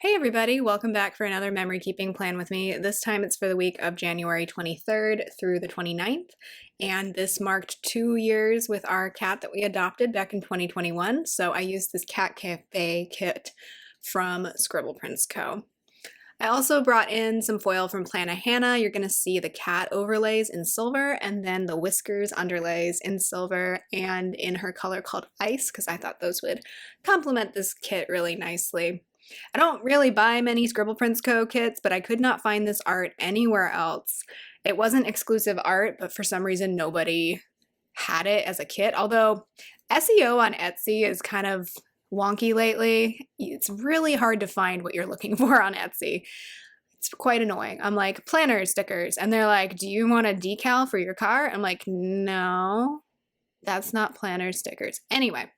Hey everybody, welcome back for another memory keeping plan with me. This time it's for the week of January 23rd through the 29th, and this marked 2 years with our cat that we adopted back in 2021. So I used this Cat Cafe kit from Scribble Prints Co. I also brought in some foil from Plana Hannah. You're going to see the cat overlays in silver and then the whiskers underlays in silver and in her color called Ice, because I thought those would complement this kit really nicely. I don't really buy many Scribble Prints Co. kits, but I could not find this art anywhere else. It wasn't exclusive art, but for some reason nobody had it as a kit, although SEO on Etsy is kind of wonky lately. It's really hard to find what you're looking for on Etsy. It's quite annoying. I'm like, planner stickers, and they're like, do you want a decal for your car? I'm like, no, that's not planner stickers. Anyway,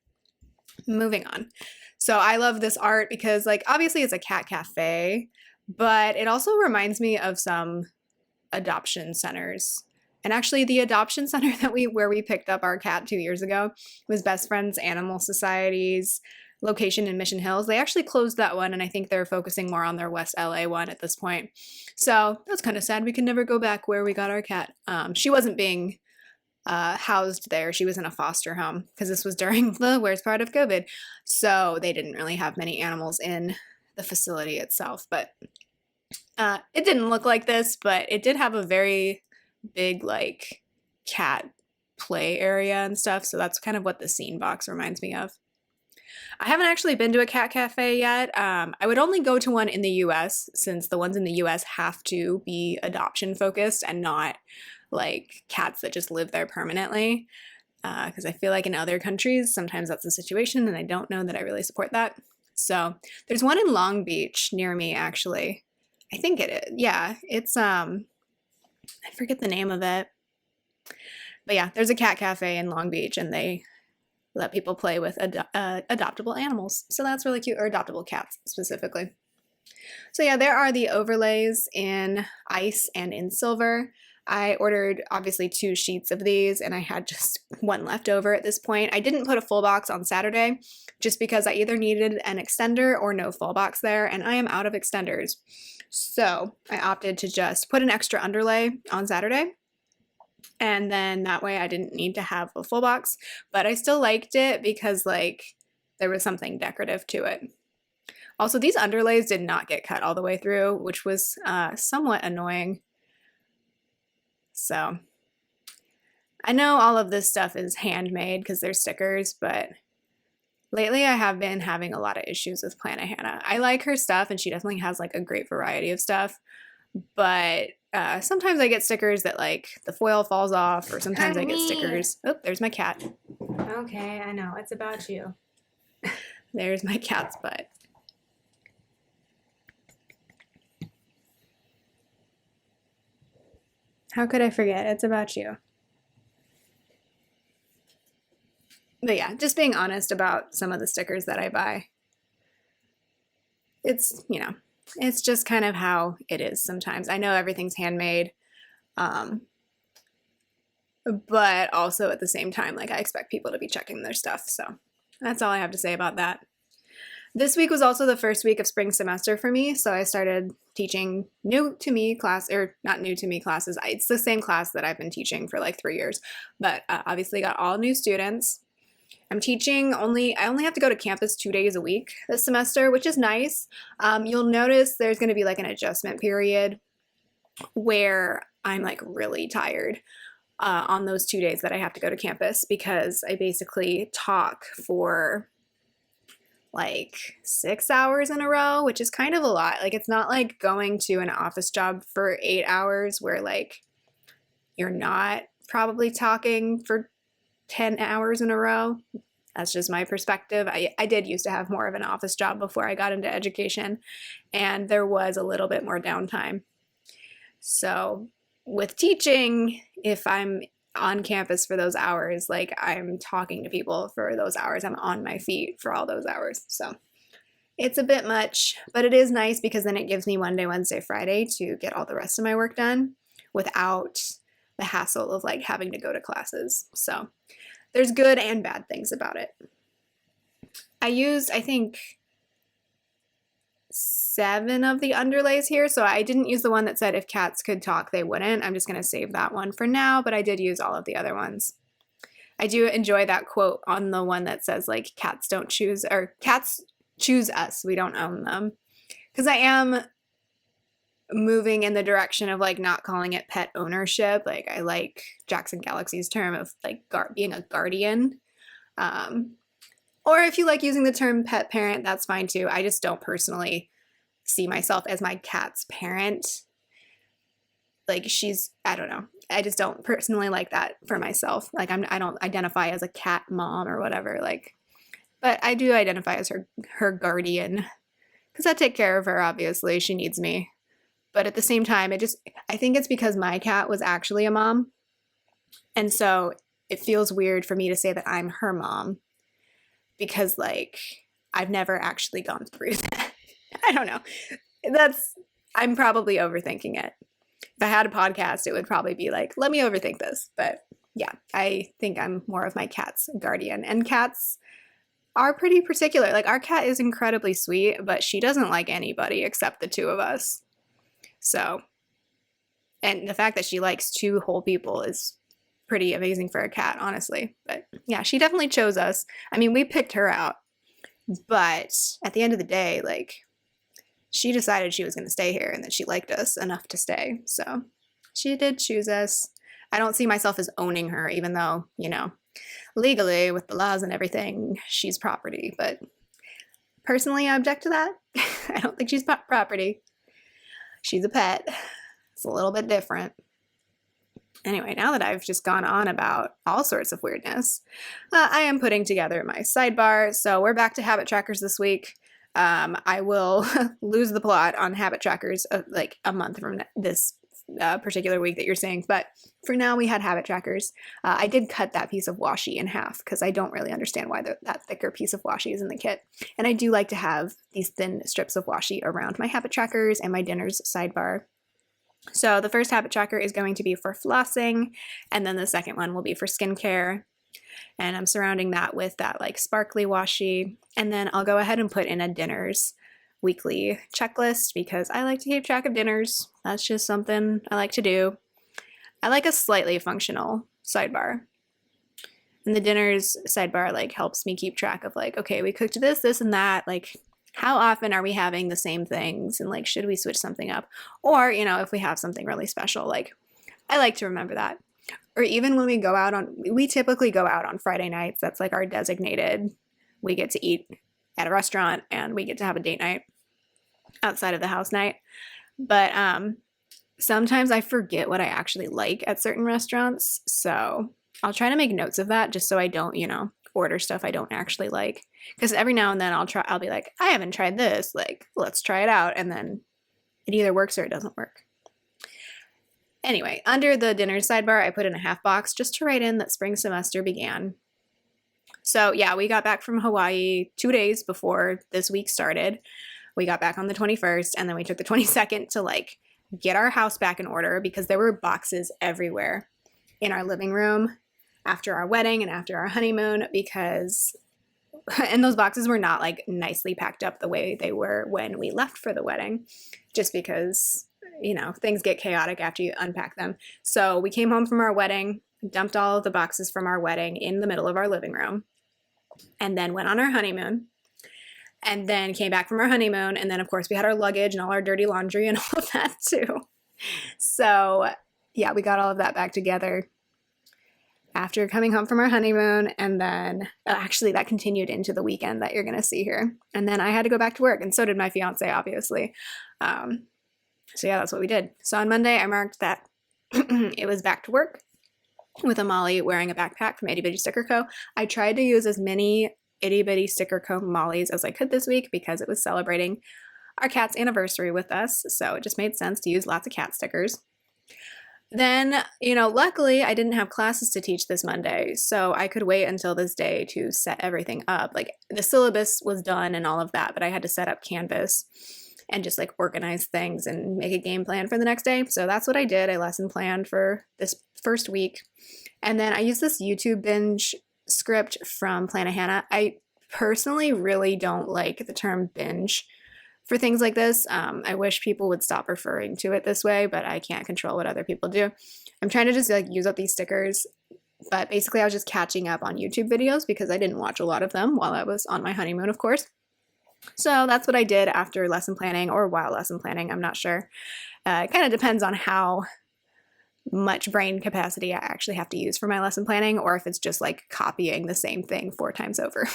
moving on. So I love this art because, like, obviously it's a cat cafe, but it also reminds me of some adoption centers. And actually the adoption center where we picked up our cat 2 years ago was Best Friends Animal Society's location in Mission Hills. They actually closed that one, and I think they're focusing more on their West LA one at this point. So that's kind of sad. We can never go back where we got our cat. She wasn't being housed there. She was in a foster home because this was during the worst part of COVID. So they didn't really have many animals in the facility itself, but it didn't look like this, but it did have a very big like cat play area and stuff. So that's kind of what the scene box reminds me of. I haven't actually been to a cat cafe yet. I would only go to one in the US since the ones in the US have to be adoption focused and not like cats that just live there permanently. Because I feel like in other countries, sometimes that's the situation, and I don't know that I really support that. So there's one in Long Beach near me, actually. I think it is. Yeah, it's, I forget the name of it. But yeah, there's a cat cafe in Long Beach, and they let people play with adoptable animals. So that's really cute, or adoptable cats specifically. So yeah, there are the overlays in ice and in silver. I ordered obviously 2 sheets of these, and I had just one left over at this point. I didn't put a full box on Saturday just because I either needed an extender or no full box there, and I am out of extenders. So I opted to just put an extra underlay on Saturday, and then that way I didn't need to have a full box, but I still liked it because like there was something decorative to it. Also, these underlays did not get cut all the way through, which was somewhat annoying. So I know all of this stuff is handmade because they're stickers, but lately I have been having a lot of issues with Plana Hannah. I like her stuff, and she definitely has like a great variety of stuff, but sometimes I get stickers that like the foil falls off, or sometimes I get stickers. Oh, there's my cat. Okay, I know. It's about you. There's my cat's butt. How could I forget? It's about you. But yeah, just being honest about some of the stickers that I buy. It's, it's just kind of how it is sometimes. I know everything's handmade, but also at the same time, like I expect people to be checking their stuff. So that's all I have to say about that. This week was also the first week of spring semester for me, so I started teaching new to me class, or not new to me classes. It's the same class that I've been teaching for like 3 years, but obviously got all new students. I only have to go to campus 2 days a week this semester, which is nice. You'll notice there's going to be like an adjustment period where I'm like really tired on those 2 days that I have to go to campus, because I basically talk for like 6 hours in a row, which is kind of a lot. Like, it's not like going to an office job for 8 hours where like you're not probably talking for 10 hours in a row. That's just my perspective. I did used to have more of an office job before I got into education, and there was a little bit more downtime. So with teaching, if I'm on campus for those hours, like I'm talking to people for those hours, I'm on my feet for all those hours. So it's a bit much, but it is nice because then it gives me Monday, Wednesday, Friday to get all the rest of my work done without the hassle of like having to go to classes. So there's good and bad things about it. I used, I think, 7 of the underlays here, so I didn't use the one that said if cats could talk, they wouldn't. I'm just going to save that one for now, but I did use all of the other ones. I do enjoy that quote on the one that says, like, cats don't choose, or cats choose us, we don't own them. Because I am moving in the direction of, like, not calling it pet ownership. Like, I like Jackson Galaxy's term of, like, being a guardian. Or if you like using the term pet parent, that's fine too. I just don't personally see myself as my cat's parent. Like, I don't know. I just don't personally like that for myself. Like, I don't identify as a cat mom or whatever. Like, but I do identify as her guardian, because I take care of her. Obviously, she needs me. But at the same time, I think it's because my cat was actually a mom, and so it feels weird for me to say that I'm her mom, because, like, I've never actually gone through that. I don't know. I'm probably overthinking it. If I had a podcast, it would probably be like, let me overthink this. But yeah, I think I'm more of my cat's guardian. And cats are pretty particular. Like, our cat is incredibly sweet, but she doesn't like anybody except the two of us. So, and the fact that she likes 2 whole people is pretty amazing for a cat, honestly. But yeah, she definitely chose us. I mean, we picked her out, but at the end of the day, like, she decided she was going to stay here and that she liked us enough to stay. So she did choose us. I don't see myself as owning her, even though, you know, legally with the laws and everything, she's property. But personally, I object to that. I don't think she's property. She's a pet. It's a little bit different. Anyway, now that I've just gone on about all sorts of weirdness, I am putting together my sidebar. So we're back to habit trackers this week. I will lose the plot on habit trackers like a month from this particular week that you're seeing. But for now, we had habit trackers. I did cut that piece of washi in half because I don't really understand why that thicker piece of washi is in the kit. And I do like to have these thin strips of washi around my habit trackers and my dinners sidebar. So the first habit tracker is going to be for flossing, and then the second one will be for skincare. And I'm surrounding that with that, like, sparkly washi. And then I'll go ahead and put in a dinners weekly checklist because I like to keep track of dinners. That's just something I like to do. I like a slightly functional sidebar. And the dinners sidebar, like, helps me keep track of, like, okay, we cooked this, this, and that. Like, how often are we having the same things? And, like, should we switch something up? Or, you know, if we have something really special, like, I like to remember that. Or even when we typically go out on Friday nights. That's, like, our designated, we get to eat at a restaurant and we get to have a date night outside of the house night. But sometimes I forget what I actually like at certain restaurants. So I'll try to make notes of that just so I don't, you know, order stuff I don't actually like. Because every now and then I'll be like, I haven't tried this. Like, let's try it out. And then it either works or it doesn't work. Anyway, under the dinner sidebar, I put in a half box just to write in that spring semester began. So yeah, we got back from Hawaii 2 days before this week started. We got back on the 21st, and then we took the 22nd to, like, get our house back in order because there were boxes everywhere in our living room after our wedding and after our honeymoon and those boxes were not, like, nicely packed up the way they were when we left for the wedding, just because, you know, things get chaotic after you unpack them. So we came home from our wedding, dumped all of the boxes from our wedding in the middle of our living room, and then went on our honeymoon, and then came back from our honeymoon. And then, of course, we had our luggage and all our dirty laundry and all of that too. So yeah, we got all of that back together after coming home from our honeymoon. And then actually that continued into the weekend that you're going to see here. And then I had to go back to work, and so did my fiance, obviously. So yeah, that's what we did. So on Monday, I marked that it was back to work with Amali wearing a backpack from Itty Bitty Sticker Co. I tried to use as many Itty Bitty Sticker Co. Mollies as I could this week because it was celebrating our cat's anniversary with us. So it just made sense to use lots of cat stickers. Then, you know, luckily I didn't have classes to teach this Monday, so I could wait until this day to set everything up. Like, the syllabus was done and all of that, but I had to set up Canvas and just, like, organize things and make a game plan for the next day. So that's what I did. I lesson planned for this first week. And then I used this YouTube binge script from Plannahannah. I personally really don't like the term binge for things like this. I wish people would stop referring to it this way, but I can't control what other people do. I'm trying to just like use up these stickers, but basically I was just catching up on YouTube videos because I didn't watch a lot of them while I was on my honeymoon, of course. So that's what I did after lesson planning, or while lesson planning, I'm not sure. It kind of depends on how much brain capacity I actually have to use for my lesson planning, or if it's just like copying the same thing 4 times over.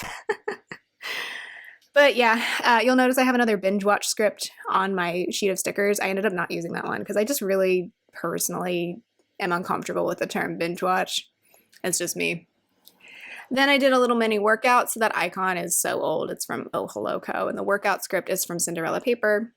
But yeah, you'll notice I have another binge watch script on my sheet of stickers. I ended up not using that one because I just really personally am uncomfortable with the term binge watch. It's just me. Then I did a little mini workout. So that icon is so old. It's from Oh Hello Co. And the workout script is from Cinderella Paper.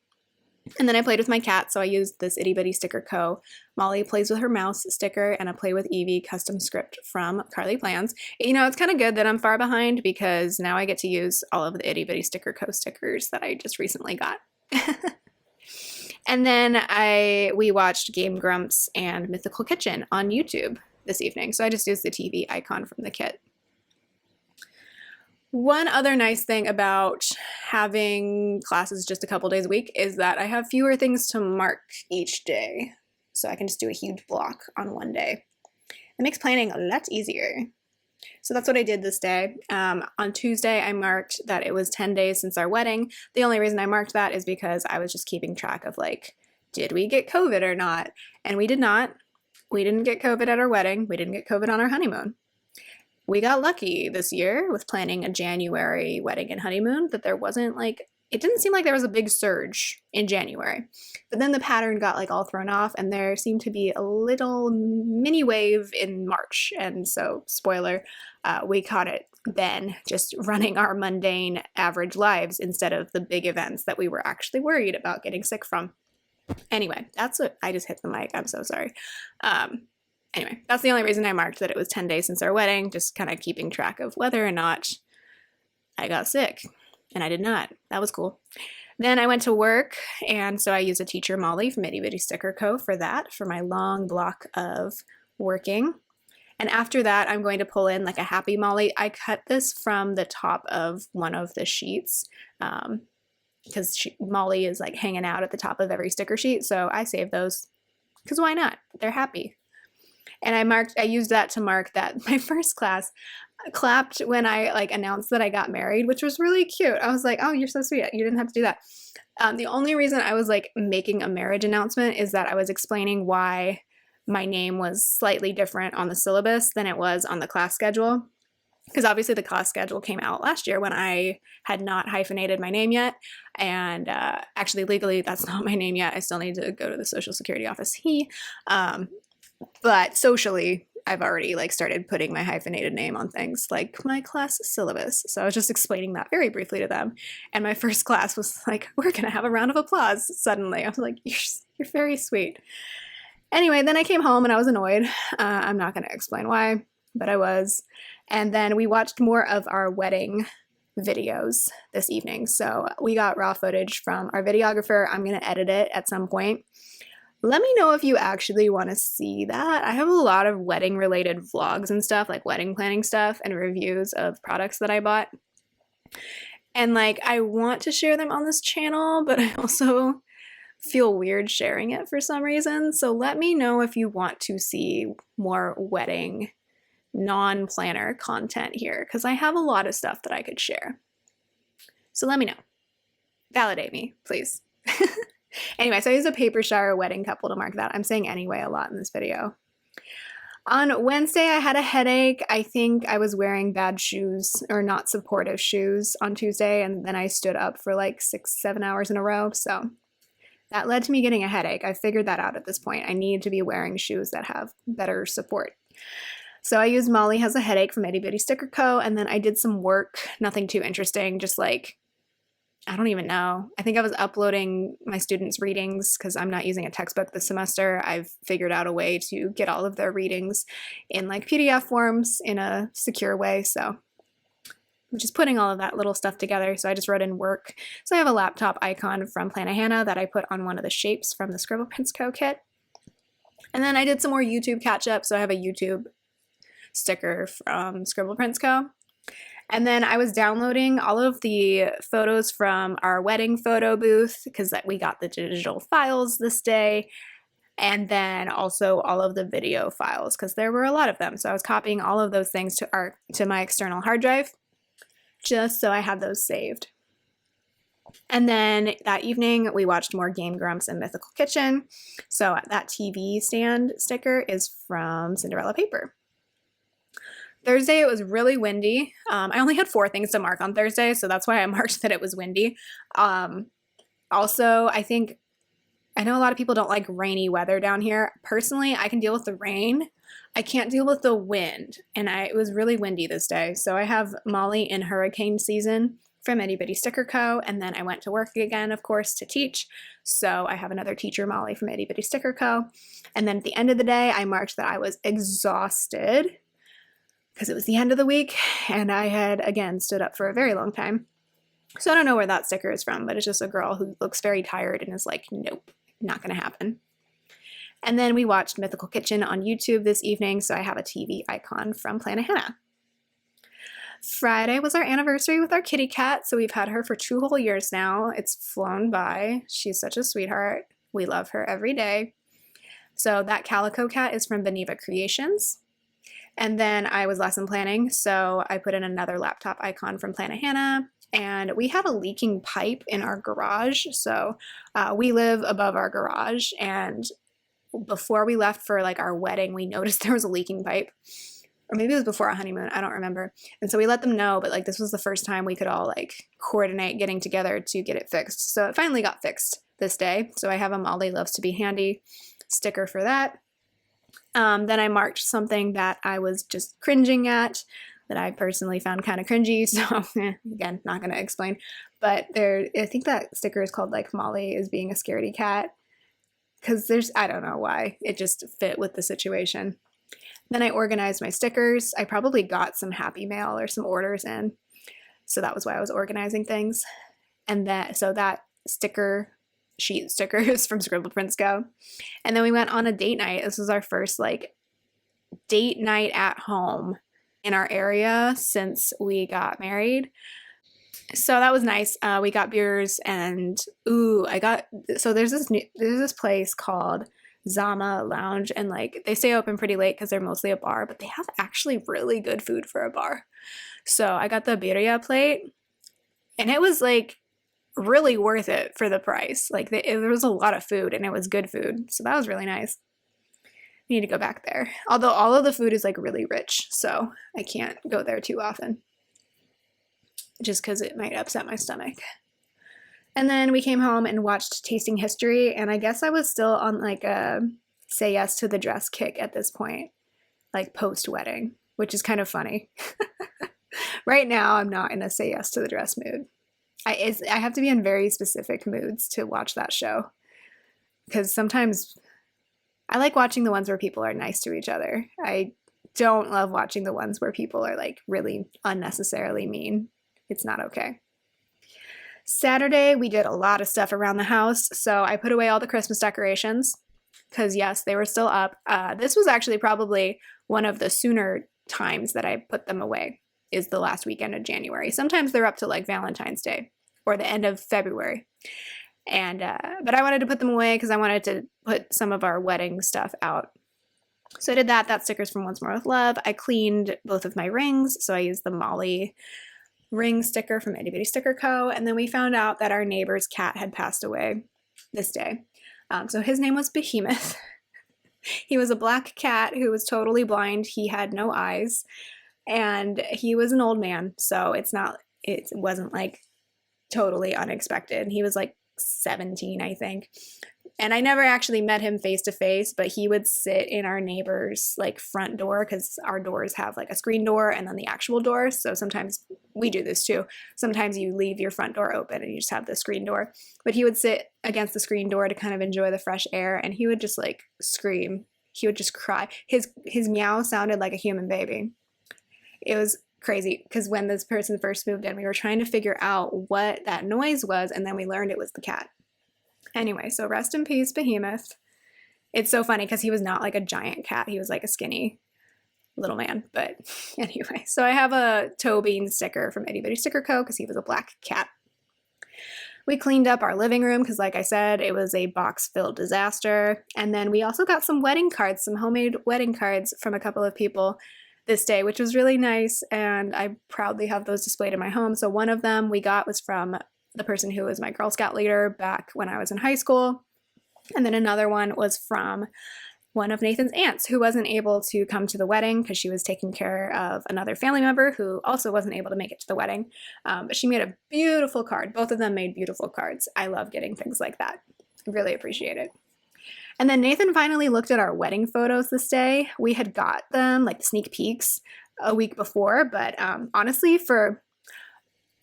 And then I played with my cat, so I used this Itty Bitty Sticker Co. Molly Plays with Her Mouse sticker, and a Play with Evie custom script from Carly Plans. You know, it's kind of good that I'm far behind because now I get to use all of the Itty Bitty Sticker Co. stickers that I just recently got. And then we watched Game Grumps and Mythical Kitchen on YouTube this evening, so I just used the TV icon from the kit. One other nice thing about having classes just a couple days a week is that I have fewer things to mark each day. So I can just do a huge block on one day. It makes planning a lot easier. So that's what I did this day. On Tuesday, I marked that it was 10 days since our wedding. The only reason I marked that is because I was just keeping track of like, did we get COVID or not? And we did not. We didn't get COVID at our wedding. We didn't get COVID on our honeymoon. We got lucky this year with planning a January wedding and honeymoon that there wasn't like, it didn't seem like there was a big surge in January. But then the pattern got like all thrown off and there seemed to be a little mini wave in March. And so, spoiler, we caught it then, just running our mundane average lives instead of the big events that we were actually worried about getting sick from. Anyway, that's what I just hit the mic. I'm so sorry. Anyway, that's the only reason I marked that it was 10 days since our wedding, just kind of keeping track of whether or not I got sick. And I did not. That was cool. Then I went to work, and so I used a teacher, Molly, from Itty Bitty Sticker Co. for that, for my long block of working. And after that, I'm going to pull in like a happy Molly. I cut this from the top of one of the sheets because Molly is like hanging out at the top of every sticker sheet. So I saved those because why not? They're happy. And I used that to mark that my first class clapped when I like announced that I got married, which was really cute. I was like, oh, you're so sweet. You didn't have to do that. The only reason I was like making a marriage announcement is that I was explaining why my name was slightly different on the syllabus than it was on the class schedule. Because obviously the class schedule came out last year when I had not hyphenated my name yet. And actually legally, that's not my name yet. I still need to go to the Social Security office. But socially, I've already like started putting my hyphenated name on things like my class syllabus. So I was just explaining that very briefly to them. And my first class was like, we're going to have a round of applause suddenly. I was like, you're very sweet. Anyway, then I came home and I was annoyed. I'm not going to explain why, but I was. And then we watched more of our wedding videos this evening. So we got raw footage from our videographer. I'm going to edit it at some point. Let me know if you actually want to see that. I have a lot of wedding related vlogs and stuff, like wedding planning stuff and reviews of products that I bought. And like, I want to share them on this channel, but I also feel weird sharing it for some reason. So let me know if you want to see more wedding non-planner content here, because I have a lot of stuff that I could share. So let me know. Validate me, please. Anyway, so I used a paper shower wedding couple to mark that. I'm saying anyway a lot in this video. On Wednesday, I had a headache. I think I was wearing bad shoes or not supportive shoes on Tuesday, and then I stood up for like 6-7 hours in a row. So that led to me getting a headache. I figured that out at this point. I need to be wearing shoes that have better support. So I used Molly Has a Headache from Itty Bitty Sticker Co. And then I did some work, nothing too interesting, just like, I don't even know. I think I was uploading my students' readings because I'm not using a textbook this semester. I've figured out a way to get all of their readings in like PDF forms in a secure way. So I'm just putting all of that little stuff together. So I just wrote in work. So I have a laptop icon from Plannahannah that I put on one of the shapes from the Scribble Co kit. And then I did some more YouTube catch up. So I have a YouTube sticker from Scribble Co. And then I was downloading all of the photos from our wedding photo booth because we got the digital files this day. And then also all of the video files because there were a lot of them. So I was copying all of those things to my external hard drive just so I had those saved. And then that evening, we watched more Game Grumps and Mythical Kitchen. So that TV stand sticker is from Cinderella Paper. Thursday, it was really windy. I only had 4 things to mark on Thursday, so that's why I marked that it was windy. Also, I know a lot of people don't like rainy weather down here. Personally, I can deal with the rain. I can't deal with the wind, and it was really windy this day. So I have Molly in hurricane season from Itty Bitty Sticker Co. And then I went to work again, of course, to teach. So I have another teacher, Molly, from Itty Bitty Sticker Co. And then at the end of the day, I marked that I was exhausted because it was the end of the week and I had, again, stood up for a very long time. So I don't know where that sticker is from, but it's just a girl who looks very tired and is like, nope, not going to happen. And then we watched Mythical Kitchen on YouTube this evening, so I have a TV icon from Planet Hannah. Friday was our anniversary with our kitty cat, so we've had her for 2 whole years now. It's flown by. She's such a sweetheart. We love her every day. So that calico cat is from Beneva Creations. And then I was lesson planning, so I put in another laptop icon from Planet Hannah. And we had a leaking pipe in our garage. So we live above our garage. And before we left for like our wedding, we noticed there was a leaking pipe. Or maybe it was before our honeymoon, I don't remember. And so we let them know, but like this was the first time we could all like coordinate getting together to get it fixed. So it finally got fixed this day. So I have a Molly Loves to Be Handy sticker for that. Then I marked something that I was just cringing at, that I personally found kind of cringy. So again, not going to explain. But I think that sticker is called like Molly is being a scaredy cat. Because I don't know why. It just fit with the situation. Then I organized my stickers. I probably got some Happy Mail or some orders in. So that was why I was organizing things. And so that sheet sticker is from Scribble Prints Go. And then we went on a date night. This was our first like date night at home in our area since we got married. So that was nice. We got beers and there's this place called Zama Lounge, and like they stay open pretty late because they're mostly a bar, but they have actually really good food for a bar. So I got the birria plate and it was like really worth it for the price. Like there was a lot of food and it was good food. So that was really nice. I need to go back there. Although all of the food is like really rich, so I can't go there too often just because it might upset my stomach. And then we came home and watched Tasting History, and I guess I was still on like a say yes to the dress kick at this point, like post-wedding, which is kind of funny. Right now, I'm not in a say yes to the dress mood. I have to be in very specific moods to watch that show, because sometimes I like watching the ones where people are nice to each other. I don't love watching the ones where people are like really unnecessarily mean. It's not okay. Saturday, we did a lot of stuff around the house. So I put away all the Christmas decorations because, yes, they were still up. This was actually probably one of the sooner times that I put them away, is the last weekend of January. Sometimes they're up to like Valentine's Day or the end of February. And but I wanted to put them away because I wanted to put some of our wedding stuff out. So I did that. That sticker's from Once More With Love. I cleaned both of my rings. So I used the Molly ring sticker from Itty Bitty Sticker Co. And then we found out that our neighbor's cat had passed away this day. So his name was Behemoth. He was a black cat who was totally blind. He had no eyes. And he was an old man. So it wasn't like totally unexpected. He was like 17, I think. And I never actually met him face to face, but he would sit in our neighbor's like front door because our doors have like a screen door and then the actual door. So sometimes we do this too. Sometimes you leave your front door open and you just have the screen door. But he would sit against the screen door to kind of enjoy the fresh air, and he would just like scream. He would just cry. His meow sounded like a human baby. It was crazy because when this person first moved in, we were trying to figure out what that noise was, and then we learned it was the cat. Anyway, so rest in peace, Behemoth. It's so funny because he was not like a giant cat. He was like a skinny little man. But anyway, so I have a Toe Bean sticker from Itty Bitty Sticker Co. because he was a black cat. We cleaned up our living room because, like I said, it was a box-filled disaster. And then we also got some wedding cards, some homemade wedding cards from a couple of people this day, which was really nice. And I proudly have those displayed in my home. So one of them we got was from the person who was my Girl Scout leader back when I was in high school. And then another one was from one of Nathan's aunts who wasn't able to come to the wedding because she was taking care of another family member who also wasn't able to make it to the wedding. But she made a beautiful card. Both of them made beautiful cards. I love getting things like that. Really appreciate it. And then Nathan finally looked at our wedding photos this day. We had got them, like the sneak peeks, a week before, but honestly, for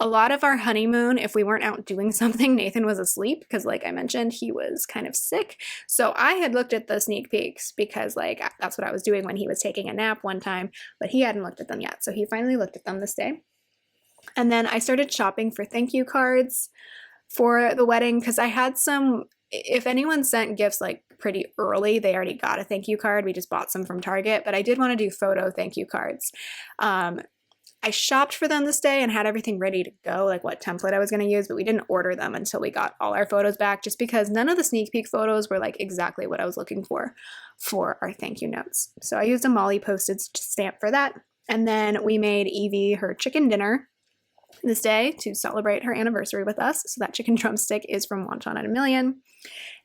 a lot of our honeymoon, if we weren't out doing something, Nathan was asleep because, like I mentioned, he was kind of sick. So I had looked at the sneak peeks because, like, that's what I was doing when he was taking a nap one time, but he hadn't looked at them yet. So he finally looked at them this day. And then I started shopping for thank you cards for the wedding because I had some, if anyone sent gifts like pretty early, they already got a thank you card. We just bought some from Target, but I did want to do photo thank you cards. I shopped for them this day and had everything ready to go, like what template I was going to use, but we didn't order them until we got all our photos back just because none of the sneak peek photos were like exactly what I was looking for our thank you notes. So I used a Molly postage stamp for that. And then we made Evie her chicken dinner this day to celebrate her anniversary with us. So that chicken drumstick is from Wonton at a Million.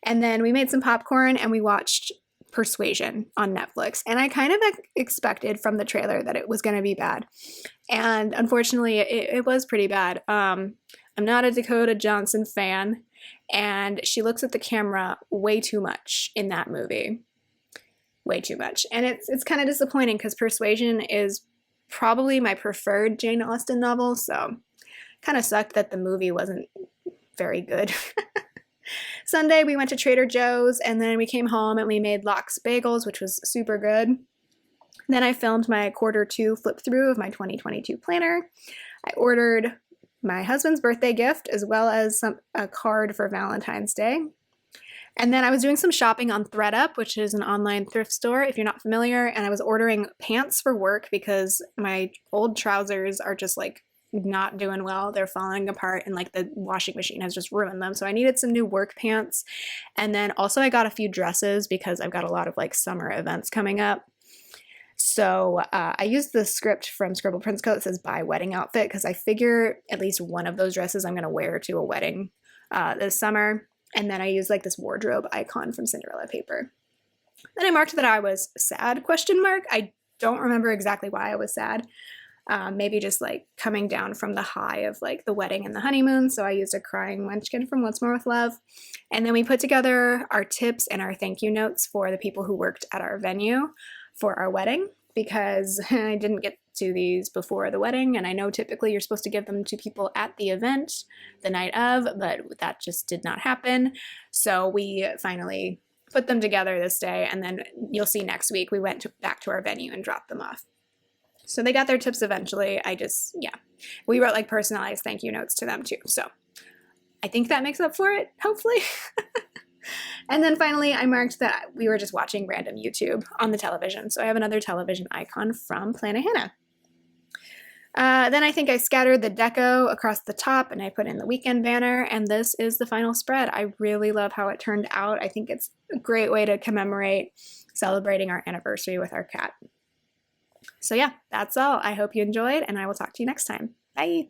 And then we made some popcorn and we watched Persuasion on Netflix. And I kind of expected from the trailer that it was going to be bad. And unfortunately, it was pretty bad. I'm not a Dakota Johnson fan, and she looks at the camera way too much in that movie. Way too much. And it's kind of disappointing because Persuasion is probably my preferred Jane Austen novel, so kind of sucked that the movie wasn't very good. Sunday, we went to Trader Joe's, and then we came home and we made lox bagels, which was super good. Then I filmed my Q2 flip through of my 2022 planner. I ordered my husband's birthday gift as well as a card for Valentine's Day. And then I was doing some shopping on ThredUp, which is an online thrift store, if you're not familiar, and I was ordering pants for work because my old trousers are just like not doing well. They're falling apart and like the washing machine has just ruined them. So I needed some new work pants. And then also I got a few dresses because I've got a lot of like summer events coming up. So I used the script from Scribble Prince Co. that says buy wedding outfit because I figure at least one of those dresses I'm going to wear to a wedding this summer. And then I used like this wardrobe icon from Cinderella paper. Then I marked that I was sad, ? I don't remember exactly why I was sad. Maybe just like coming down from the high of like the wedding and the honeymoon. So I used a crying munchkin from What's More with Love. And then we put together our tips and our thank you notes for the people who worked at our venue for our wedding because I didn't get to these before the wedding. And I know typically you're supposed to give them to people at the event the night of, but that just did not happen. So we finally put them together this day. And then you'll see next week we went back to our venue and dropped them off. So they got their tips eventually. We wrote like personalized thank you notes to them too. So I think that makes up for it, hopefully. And then finally, I marked that we were just watching random YouTube on the television. So I have another television icon from Planet Hannah. Then I think I scattered the deco across the top and I put in the weekend banner. And this is the final spread. I really love how it turned out. I think it's a great way to commemorate celebrating our anniversary with our cat. So yeah, that's all. I hope you enjoyed and I will talk to you next time. Bye.